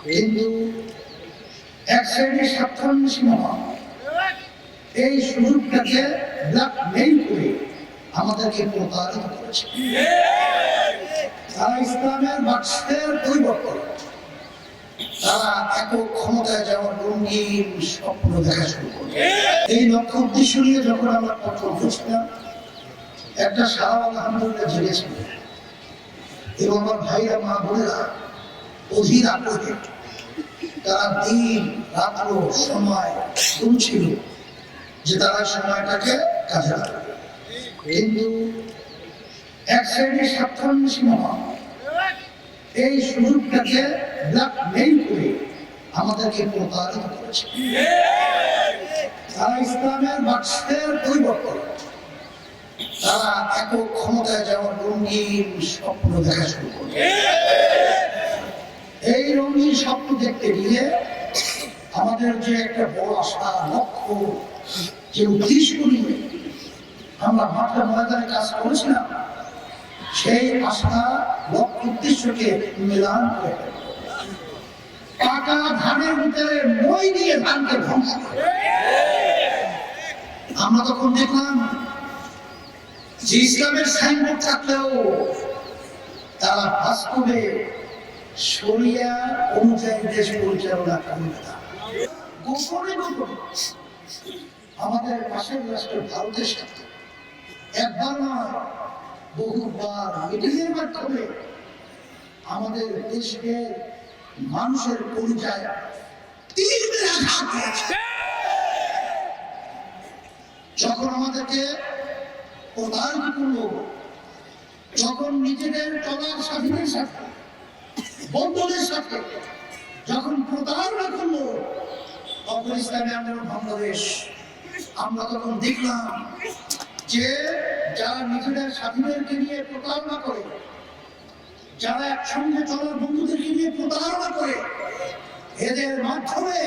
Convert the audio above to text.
কিন্তু এক শ্রেণীর স্বার্থান্বেষী মহা এই সুযোগটাকে ব্ল্যাকমেইল করে আমাদেরকে প্রতারিত করেছে। তারা ইসলামের বাক্সের পরিবর্তন, তারা একক ক্ষমতায় যাওয়ার রঙিন স্বপ্ন দেখা শুরু করে। এই লক্ষ্য উদ্দেশ্য নিয়ে যখন আমরা পথ করছিলাম, একটা সারা আলহামদুলিল্লাহ জেগেছিল এবং আমার ভাইরা মা বোনেরা অধীর আগ্রহে তারা দিন রাত্র সময় গুনছিল যে তারা সময়টাকে কাজে লাগাবে। কিন্তু এক শ্রেণীর স্বার্থান্বেষী মহা এই সুযোগটাকে ব্ল্যাকমেইল করে আমাদেরকে প্রতারিত করেছে। তারা ইসলামের বাক্সের পরিবর্তন, তারা একক ক্ষমতায় যাওয়ার রঙিন স্বপ্ন দেখা শুরু করে। এই রঙিন স্বপ্ন দেখতে গিয়ে আমাদের যে একটা বড় আশা, লক্ষ্য, যে উদ্দেশ্য নিয়ে আমরা মাঠে ময়দানে কাজ করেছিলাম, সেই আশা লক্ষ্য উদ্দেশ্যকে মিলান করে পাকা ধানের ভিতরে মই দিয়ে ধানকে ধ্বংস করে। আমরা তখন দেখলাম যে ইসলামের সাইনবোর্ড থাকলেও তারা বাস্তবে শরিয়া অনুযায়ী দেশ পরিচালনা করে না। গোপনে গোপনে আমাদের পাশের রাষ্ট্র ভারতের সাথে একবার নয় বহুবার মিটিংয়ের মাধ্যমে আমাদের দেশকে মানুষের পরিচয় তীব্র আঘাত করেছে। যখন আমাদেরকে প্রতারিত করলো, যখন নিজেদের চলার স্বাধীনের সাথে বন্ধুদের সাথে যখন প্রতারণা করলো তখন ইসলামী আন্দোলন বাংলাদেশ, আমরা তখন দেখলাম যে যারা নিজেদের স্বাধীনকে নিয়ে প্রতারণা করে, যারা একসঙ্গে চলার বন্ধুদেরকে নিয়ে প্রতারণা করে, এদের মাধ্যমে